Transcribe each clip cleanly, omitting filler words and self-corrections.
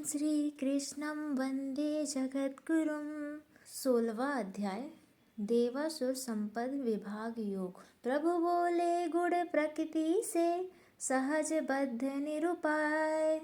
श्री कृष्णं वंदे जगद्गुरुं। 16वां अध्याय देवासुर संपद विभाग योग। प्रभु बोले गुण प्रकृति से सहज बद्ध निरुपाय,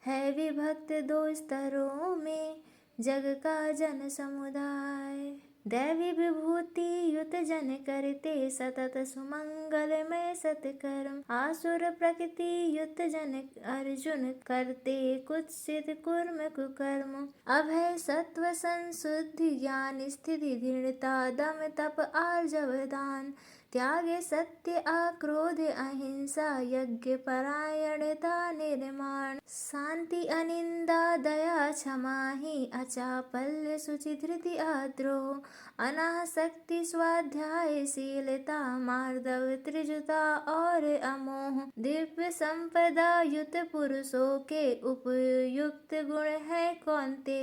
है विभक्त दो स्तरों में जग का जन समुदाय। दैवी विभूति युत जन करते सतत सुमंगलमय सत्कर्म, आसुर प्रकृति युत जन अर्जुन करते कुत्सित कुर्म कुकर्म। अभय सत्व संशुद्धि ज्ञान स्थिति दृढ़ता दम तप आर्जव दान, त्यागे सत्य आक्रोध अहिंसा यज्ञ परायणता निर्माण। शांति अनिंदा दया क्षमा ही अचापल्य शुचि धृति आद्रोह, अनासक्ति स्वाध्याय शीलता मार्दव त्रिजुता और अमोह। दिव्य संपदा युत पुरुषों के उपयुक्त गुण है कौनते,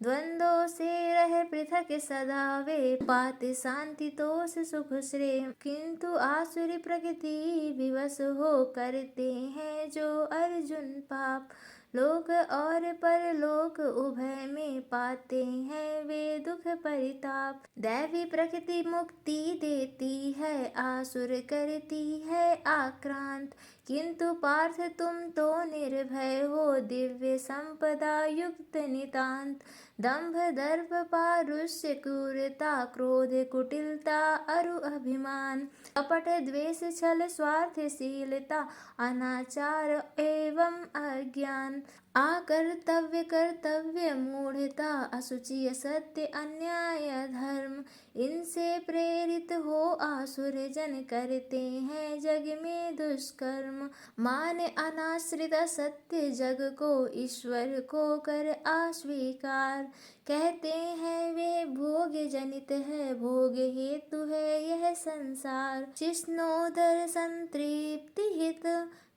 द्वंद्वों से रह पृथक सदा वे पाते शांति तोष सुख श्रेय। किंतु आसुरी प्रकृति विवश हो करते हैं जो अर्जुन पाप, लोक और परलोक उभय में पाते हैं वे दुख परिताप। दैवी प्रकृति मुक्ति देती है आसुर करती है आक्रांत, किंतु पार्थ तुम तो निर्भय हो दिव्य संपदा युक्त नितांत। दंभ दर्प पारुष्य क्रूरता क्रोध कुटिलता अरु अभिमान, कपट द्वेष छल स्वार्थशीलता अनाचार एवं अज्ञान। आकर्तव्य कर्तव्य मूढ़ता असुचि असत्य अन्याय धर्म, इनसे प्रेरित हो आसुर जन करते हैं जग में दुष्कर्म। मान अनाश्रित सत्य जग को ईश्वर को कर अस्वीकार, कहते हैं वे भोग जनित है भोग हेतु है यह संसार। शिष्णोदर संतृप्ति हित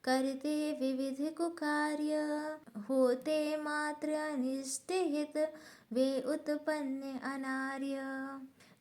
करते विविध कुकार्य, होते मात्र अनिष्ट हित वे उत्पन्न अनार्य।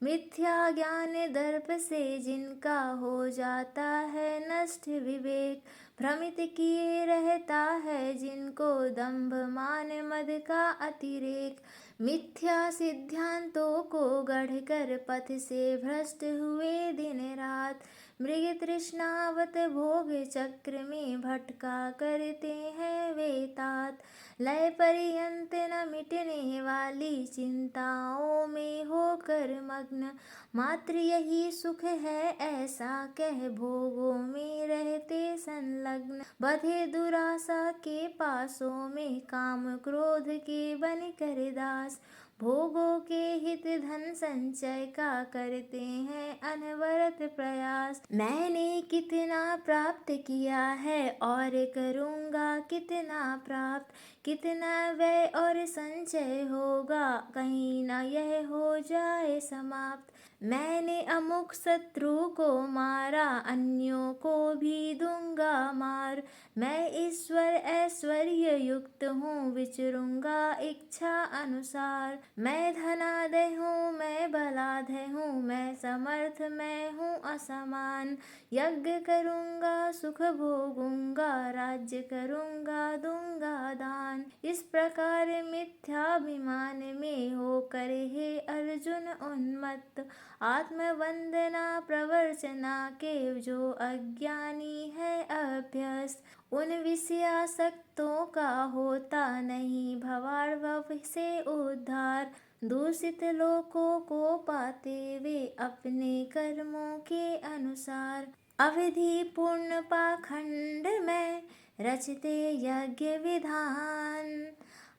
मिथ्या ज्ञान दर्प से जिनका हो जाता है नष्ट विवेक, भ्रमित किए रहता है जिनको दंभ मान मद का अतिरेक। मिथ्या सिद्धांतों को गढ़कर पथ से भ्रष्ट हुए दिन रात, मृग तृष्णावत भोग चक्र में भटका करते हैं वे तात। लय पर्यंत न मिटने वाली चिंताओं में होकर मग्न, मात्र यही सुख है ऐसा कह भोगों में रहते संलग्न। बधे दुराशा के पासों में काम क्रोध के बन कर दास, भोगों के हित धन संचय का करते हैं अनवरत प्रयास। मैंने कितना प्राप्त किया है और करूँगा कितना प्राप्त, कितना व्यय और संचय होगा कहीं न यह हो जाए समाप्त। मैंने अमुक शत्रु को मारा अन्यों को भी दूंगा मार, मैं ईश्वर ऐश्वर्य युक्त हूँ विचरूंगा इच्छा अनुसार। मैं धनाढ्य हूँ मैं बलाढ्य हूँ मैं समर्थ मैं हूँ असमान, यज्ञ करूँगा सुख भोगूंगा राज्य करूँगा दूंगा दान। इस प्रकार मिथ्याभिमान में होकर हे अर्जुन उन्मत्त, आत्मवंदना प्रवर्चना के जो अज्ञानी है अभ्यस्त, उन विषयासक्तों का होता नहीं भवार्भव से उद्धार। दूषित लोकों को पाते वे अपने कर्मों के अनुसार, अविधि पूर्ण पाखंड में रचते यज्ञ विधान।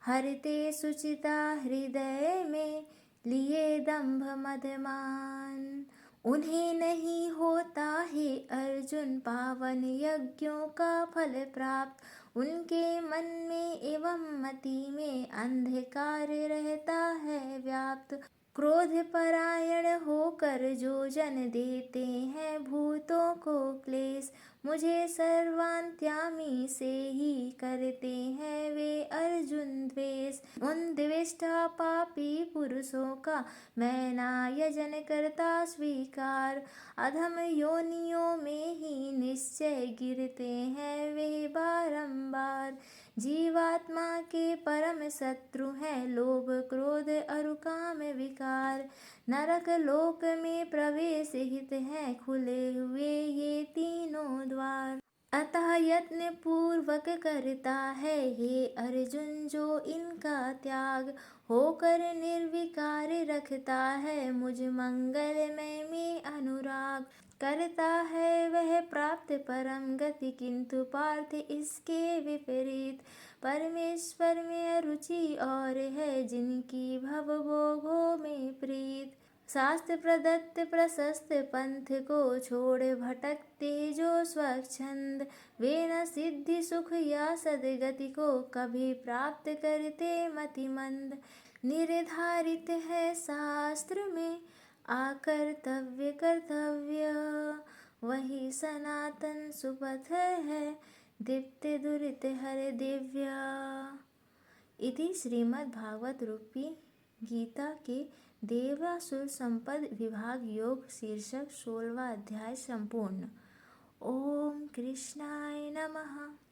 हरते सुचिता हृदय में लिए दंभ मदमान, उन्हें नहीं होता है अर्जुन पावन यज्ञों का फल प्राप्त। उनके मन में एवं मति में अंधकार रहता है व्याप्त, क्रोध परायण होकर जो जन देते हैं भूतों को क्लेश। मुझे सर्वांत्यामी से ही करते हैं वे अर्जुन द्वेष, उन द्वेष्टा पापी पुरुषों का मैं ना यजन करता स्वीकार। अधम योनियों में ही निश्चय गिरते हैं वे बारंबार, जीवात्मा के परम काम शत्रु हैं, लोभ क्रोध और काम विकार। नरक लोक में प्रवेश हित है, खुले हुए ये तीनों द्वार। अतः यत्न पूर्वक करता है, हे अर्जुन जो इनका त्याग। होकर निर्विकार रखता है, मुझ मंगलमय में अनुराग। करता है वह प्राप्त परम गति, किंतु पार्थ इसके विपरीत। परमेश्वर में रुचि और है, जिनकी भवभोगों में प्रीत। शास्त्र प्रदत्त प्रशस्त पंथ को छोड़ भटकते जो स्वच्छंद। वे न सिद्धि सुख या सदगति को कभी प्राप्त करते मतिमंद। निर्धारित है शास्त्र में आकर्तव्य कर्तव्य, वही सनातन सुपथ है, दीप्त दुरित हर दिव्य। इति श्रीमद्भागवत रूपी गीता के देवासुर संपद विभाग योग शीर्षक 16वां अध्याय संपूर्ण। ओम कृष्णाय नमः।